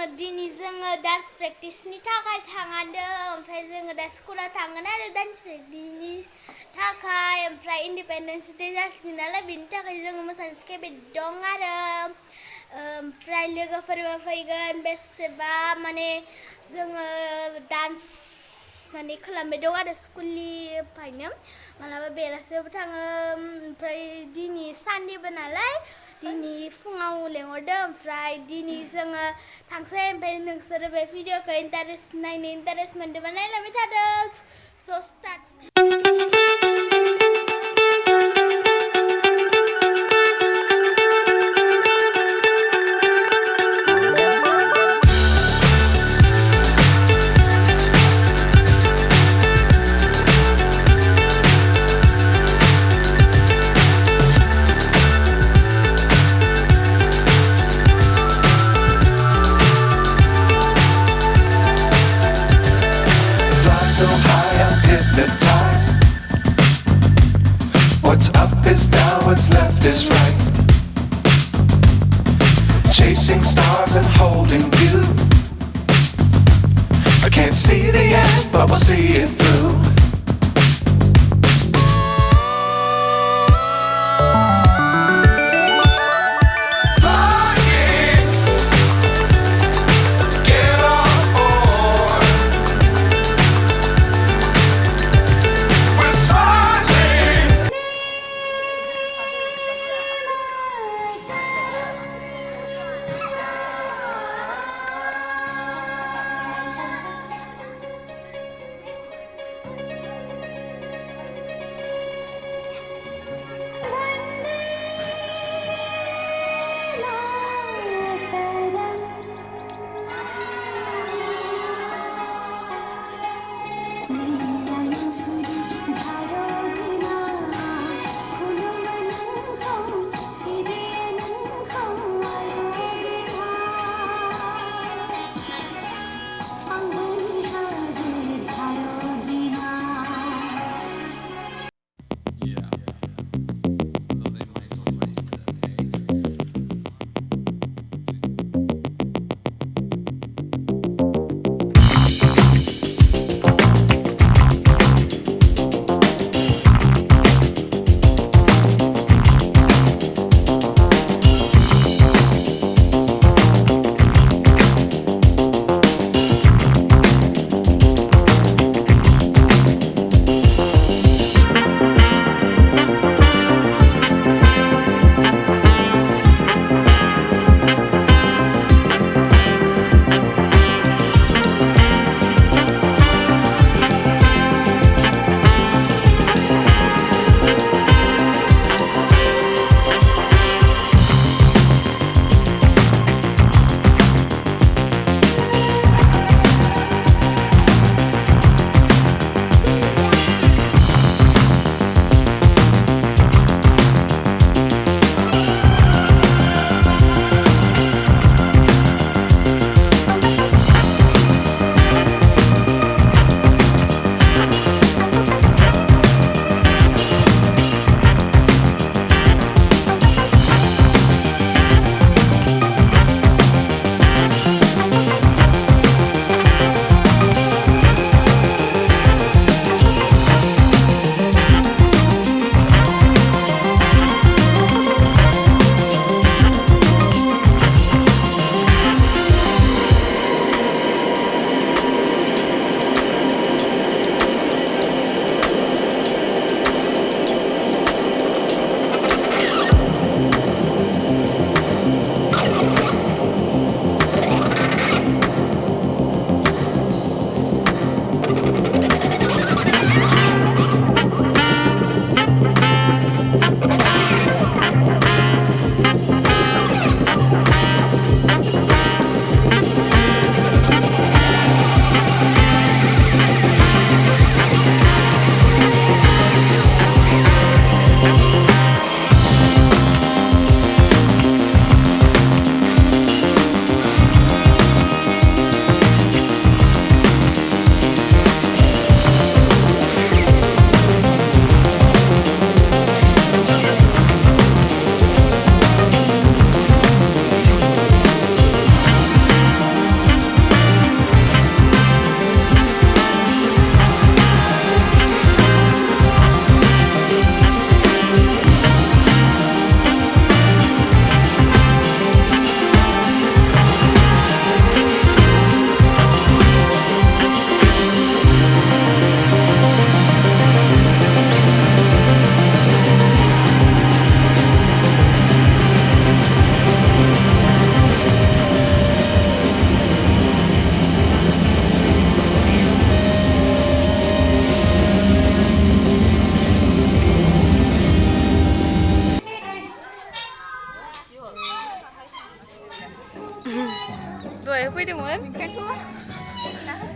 जोङो दिनै जोङो डान्स प्रेक्टिसनि थाखाय थाङादों ओमफ्राय जोङो दा स्कुलाव थांगोन आरो डान्स प्रेक्टिसनि थाखाय ओमफ्राय इन्डिपेन्डेन्स डे जासिगोन नालाय बेनि थाखाय जोङो मोसानो स्केपेट दं आरो ओमफ्राय लोगोफोरबो फैगोन बेसेबा माने जोङो डान्स माने खालामबाय दं आरो स्कुलनिफ्रायनो मालाबा बेलासियावबो थाङो ओमफ्राय दिनै सानदेबो नालाय दिनै फुङाव लेंहरदों ओमफ्राय दिनै जोङो थांसै ओमफ्राय नोंसोरो बे भिडिअखौ नायनो इन्टारेस्ट मोनदोंबा नायलांबाय थादो स' start So high I'm hypnotized. What's up is down, what's left is right. Chasing stars and holding you. I can't see the end, but we'll see it through.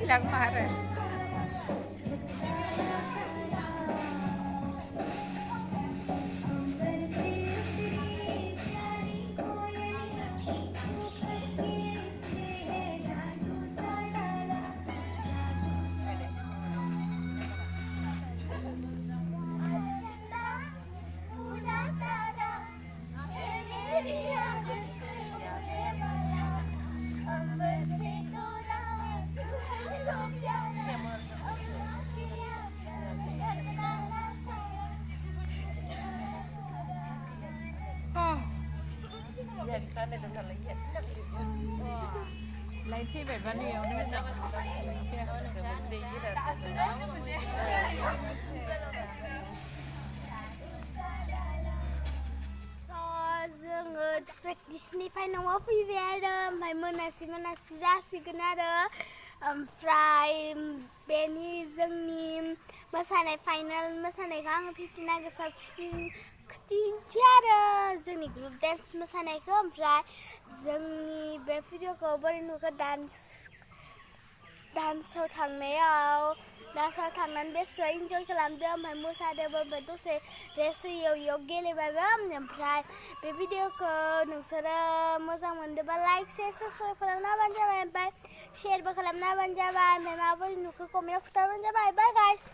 bilang marah. Lấy phi về văn điều nữa nè. जोङो प्रेक्टिसनिफ्राय न'आव फैबाय आरो ओमफ्राय मोनासि जासिगोन आरो ओमफ्राय बेनि जोंनि मोसानाय फाइनाल मोसानायखौ आङो 15 आगस्टआव खिथिनोसै आरो जोंनि ग्रुप डान्स मोसानायखौ ओमफ्राय जोंनि बे भिडिअखौ बोरै नुखो डान्सआव थांनानै बेसे इन्जय खालामदो ओमफ्राय मोसादोंबो ओमफ्राय दसे रेस्ट होयो इयाव गेलेबायबो ओमफ्राय बे भिडिअखौ नोंसोरो मोजां मोनदोंबा लाइक साबस्क्राइब खालामना होबानो जाबाय ओमफ्राय शेयारबो खालामना होबानो जाबाय ओमफ्राय माबोरै नुखो कमेन्टआव खिन्थाबानो जाबाय बाय गाइस